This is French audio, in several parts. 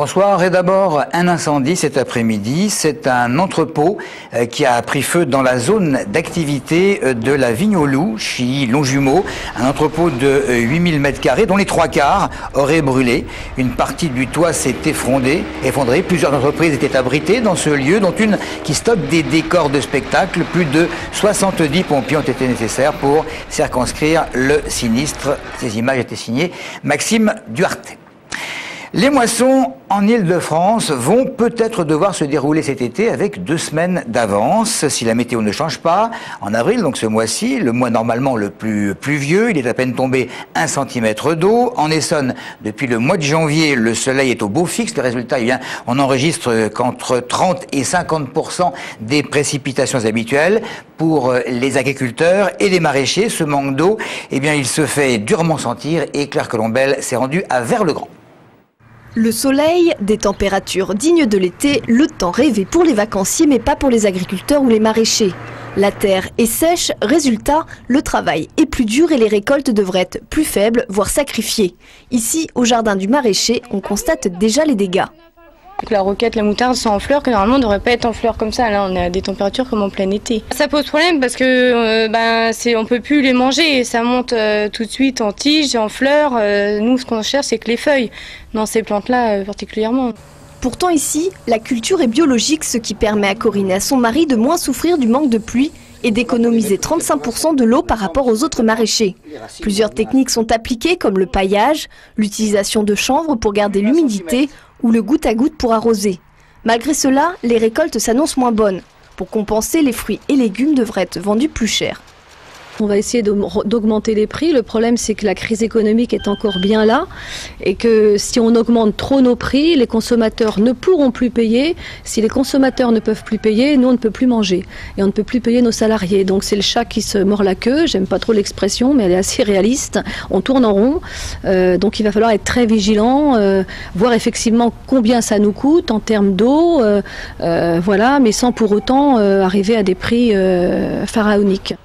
Bonsoir. Et d'abord, un incendie cet après-midi. C'est un entrepôt qui a pris feu dans la zone d'activité de la Vigne aux Loups, chez Longjumeau. Un entrepôt de 8000 m², dont les 3/4 auraient brûlé. Une partie du toit s'est effondrée. Plusieurs entreprises étaient abritées dans ce lieu, dont une qui stocke des décors de spectacle. Plus de 70 pompiers ont été nécessaires pour circonscrire le sinistre. Ces images étaient signées Maxime Duarte. Les moissons en Île-de-France vont peut-être devoir se dérouler cet été avec 2 semaines d'avance si la météo ne change pas. En avril, donc ce mois-ci, le mois normalement le plus pluvieux, il est à peine tombé 1 cm d'eau. En Essonne, depuis le mois de janvier, le soleil est au beau fixe. Le résultat, eh bien, on enregistre qu'entre 30 et 50% des précipitations habituelles. Pour les agriculteurs et les maraîchers, ce manque d'eau, eh bien, il se fait durement sentir et Claire Colombel s'est rendue à Vers-le-Grand. Le soleil, des températures dignes de l'été, le temps rêvé pour les vacanciers mais pas pour les agriculteurs ou les maraîchers. La terre est sèche, résultat, le travail est plus dur et les récoltes devraient être plus faibles, voire sacrifiées. Ici, au jardin du maraîcher, on constate déjà les dégâts. La roquette, la moutarde sont en fleurs que normalement on ne devrait pas être en fleurs comme ça. Là, on a des températures comme en plein été. Ça pose problème parce que on peut plus les manger. Ça monte tout de suite en tiges, en fleurs. Nous, ce qu'on cherche, c'est que les feuilles dans ces plantes-là particulièrement. Pourtant ici, la culture est biologique, ce qui permet à Corinne et à son mari de moins souffrir du manque de pluie et d'économiser 35% de l'eau par rapport aux autres maraîchers. Plusieurs techniques sont appliquées comme le paillage, l'utilisation de chanvre pour garder l'humidité ou le goutte à goutte pour arroser. Malgré cela, les récoltes s'annoncent moins bonnes. Pour compenser, les fruits et légumes devraient être vendus plus cher. On va essayer d'augmenter les prix. Le problème, c'est que la crise économique est encore bien là et que si on augmente trop nos prix, les consommateurs ne pourront plus payer. Si les consommateurs ne peuvent plus payer, nous, on ne peut plus manger et on ne peut plus payer nos salariés. Donc, c'est le chat qui se mord la queue. J'aime pas trop l'expression, mais elle est assez réaliste. On tourne en rond. Donc, il va falloir être très vigilant, voir effectivement combien ça nous coûte en termes d'eau, voilà, mais sans pour autant arriver à des prix pharaoniques.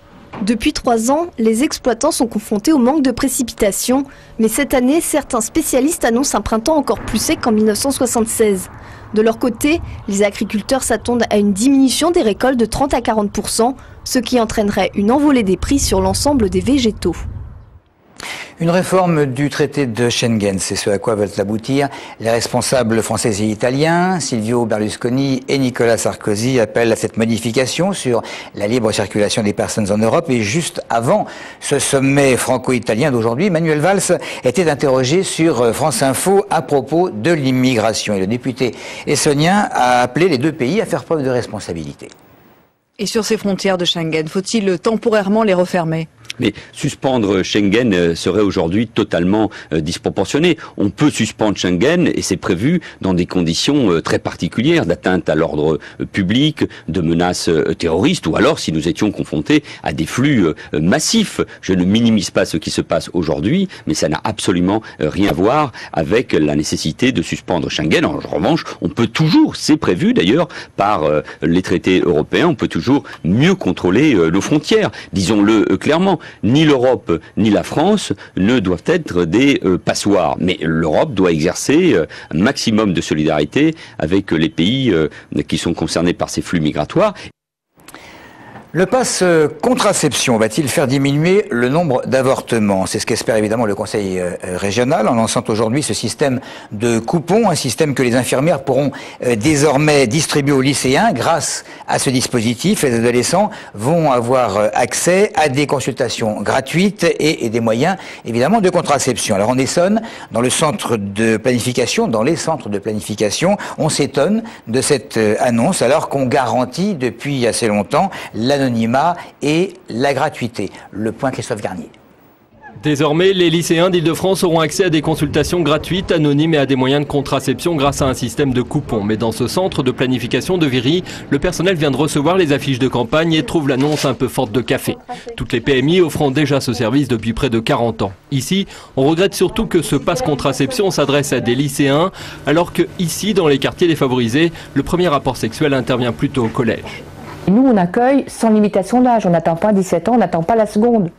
Depuis 3 ans, les exploitants sont confrontés au manque de précipitations, mais cette année, certains spécialistes annoncent un printemps encore plus sec qu'en 1976. De leur côté, les agriculteurs s'attendent à une diminution des récoltes de 30 à 40%, ce qui entraînerait une envolée des prix sur l'ensemble des végétaux. Une réforme du traité de Schengen, c'est ce à quoi veulent aboutir les responsables français et italiens. Silvio Berlusconi et Nicolas Sarkozy appellent à cette modification sur la libre circulation des personnes en Europe. Et juste avant ce sommet franco-italien d'aujourd'hui, Manuel Valls était interrogé sur France Info à propos de l'immigration. Et le député essonien a appelé les 2 pays à faire preuve de responsabilité. Et sur ces frontières de Schengen, faut-il temporairement les refermer ? Mais suspendre Schengen serait aujourd'hui totalement disproportionné. On peut suspendre Schengen et c'est prévu dans des conditions très particulières d'atteinte à l'ordre public, de menaces terroristes ou alors si nous étions confrontés à des flux massifs. Je ne minimise pas ce qui se passe aujourd'hui, mais ça n'a absolument rien à voir avec la nécessité de suspendre Schengen. En revanche, on peut toujours, c'est prévu d'ailleurs par les traités européens, on peut toujours mieux contrôler nos frontières. Disons-le clairement. Ni l'Europe ni la France ne doivent être des passoires. Mais l'Europe doit exercer un maximum de solidarité avec les pays qui sont concernés par ces flux migratoires. Le pass contraception va-t-il faire diminuer le nombre d'avortements? C'est ce qu'espère évidemment le Conseil régional en lançant aujourd'hui ce système de coupons, un système que les infirmières pourront désormais distribuer aux lycéens. Grâce à ce dispositif, les adolescents vont avoir accès à des consultations gratuites et des moyens évidemment de contraception. Alors en Essonne, dans les centres de planification, on s'étonne de cette annonce alors qu'on garantit depuis assez longtemps l'anonymat et la gratuité. Le point Christophe Garnier. Désormais, les lycéens d'Île-de-France auront accès à des consultations gratuites, anonymes et à des moyens de contraception grâce à un système de coupons. Mais dans ce centre de planification de Viry, le personnel vient de recevoir les affiches de campagne et trouve l'annonce un peu forte de café. Toutes les PMI offrant déjà ce service depuis près de 40 ans. Ici, on regrette surtout que ce passe contraception s'adresse à des lycéens, alors que ici, dans les quartiers défavorisés, le premier rapport sexuel intervient plutôt au collège. Nous, on accueille sans limitation d'âge. On n'attend pas 17 ans, on n'attend pas la seconde.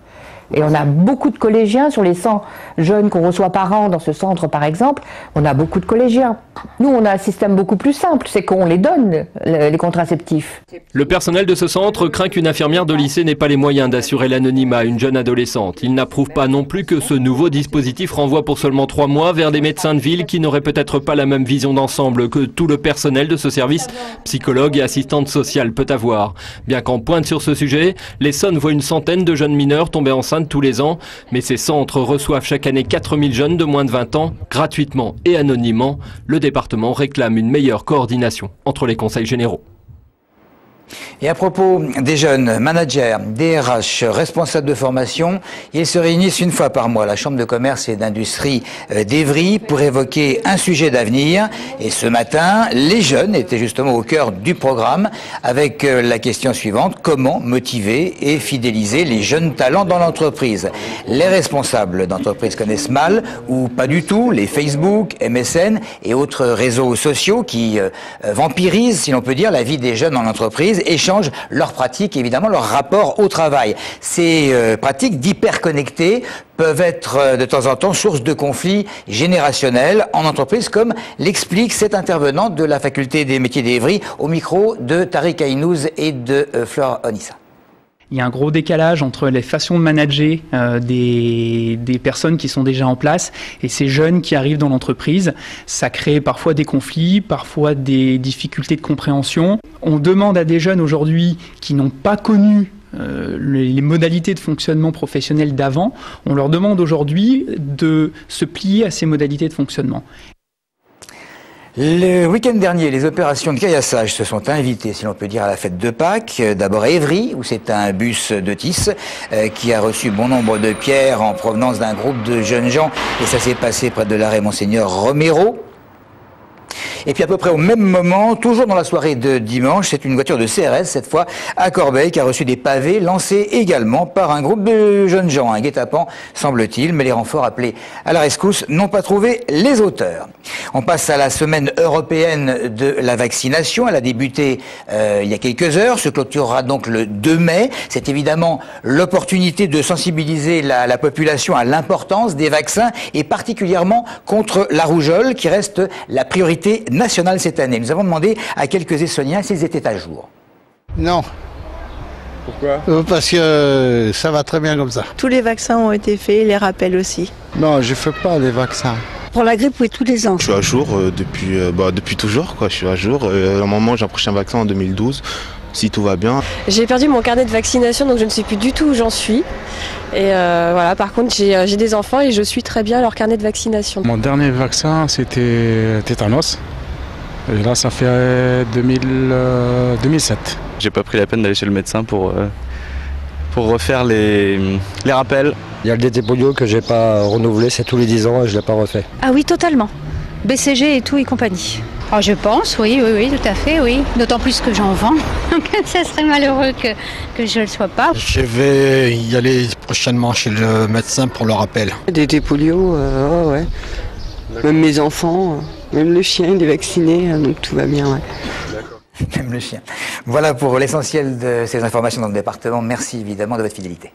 Et on a beaucoup de collégiens sur les 100 jeunes qu'on reçoit par an dans ce centre, par exemple. On a beaucoup de collégiens. Nous, on a un système beaucoup plus simple, c'est qu'on les donne, les contraceptifs. Le personnel de ce centre craint qu'une infirmière de lycée n'ait pas les moyens d'assurer l'anonymat à une jeune adolescente. Il n'approuve pas non plus que ce nouveau dispositif renvoie pour seulement 3 mois vers des médecins de ville qui n'auraient peut-être pas la même vision d'ensemble que tout le personnel de ce service, psychologue et assistante sociale peut avoir. Bien qu'en pointe sur ce sujet, l'Essonne voit une centaine de jeunes mineurs tomber enceintes tous les ans, mais ces centres reçoivent chaque année 4000 jeunes de moins de 20 ans, gratuitement et anonymement. Le département réclame une meilleure coordination entre les conseils généraux. Et à propos des jeunes managers, DRH, responsables de formation, ils se réunissent une fois par mois à la Chambre de commerce et d'industrie d'Évry pour évoquer un sujet d'avenir. Et ce matin, les jeunes étaient justement au cœur du programme avec la question suivante: comment motiver et fidéliser les jeunes talents dans l'entreprise? Les responsables d'entreprise connaissent mal ou pas du tout les Facebook, MSN et autres réseaux sociaux qui vampirisent, si l'on peut dire, la vie des jeunes en entreprise et changent leurs pratiques, évidemment leur rapport au travail. Ces pratiques d'hyperconnectés peuvent être de temps en temps source de conflits générationnels en entreprise, comme l'explique cet intervenant de la faculté des métiers d'Évry au micro de Tariq Aïnouz et de Fleur Onissa. Il y a un gros décalage entre les façons de manager des personnes qui sont déjà en place et ces jeunes qui arrivent dans l'entreprise. Ça crée parfois des conflits, parfois des difficultés de compréhension. On demande à des jeunes aujourd'hui qui n'ont pas connu les modalités de fonctionnement professionnel d'avant, on leur demande aujourd'hui de se plier à ces modalités de fonctionnement. Le week-end dernier, les opérations de caillassage se sont invitées, si l'on peut dire, à la fête de Pâques. D'abord à Évry, où c'est un bus de Tis qui a reçu bon nombre de pierres en provenance d'un groupe de jeunes gens. Et ça s'est passé près de l'arrêt Monseigneur Romero. Et puis à peu près au même moment, toujours dans la soirée de dimanche, c'est une voiture de CRS, cette fois à Corbeil, qui a reçu des pavés lancés également par un groupe de jeunes gens. Un guet-apens, semble-t-il, mais les renforts appelés à la rescousse n'ont pas trouvé les auteurs. On passe à la semaine européenne de la vaccination. Elle a débuté il y a quelques heures, se clôturera donc le 2 mai. C'est évidemment l'opportunité de sensibiliser la population à l'importance des vaccins et particulièrement contre la rougeole, qui reste la priorité nationale cette année. Nous avons demandé à quelques Essonniens s'ils étaient à jour. Non. Pourquoi ? Parce que ça va très bien comme ça. Tous les vaccins ont été faits, les rappels aussi. Non, je ne fais pas les vaccins. Pour la grippe, oui, tous les ans. Je suis à jour depuis toujours, quoi. Je suis à jour. À un moment, j'ai un prochain vaccin en 2012. Si tout va bien. J'ai perdu mon carnet de vaccination, donc je ne sais plus du tout où j'en suis. Et voilà, par contre, j'ai des enfants et je suis très bien leur carnet de vaccination. Mon dernier vaccin, c'était tétanos. Et là, ça fait 2007. J'ai pas pris la peine d'aller chez le médecin pour refaire les rappels. Il y a le DT polio que j'ai pas renouvelé, c'est tous les 10 ans et je l'ai pas refait. Ah oui, totalement. BCG et tout et compagnie. Oh, je pense, oui, tout à fait, oui. D'autant plus que j'en vends. Donc ça serait malheureux que je ne le sois pas. Je vais y aller prochainement chez le médecin pour le rappel. DT polio, ouais. Même mes enfants, même le chien, il est vacciné, donc tout va bien, ouais. Même le chien. Voilà pour l'essentiel de ces informations dans le département. Merci évidemment de votre fidélité.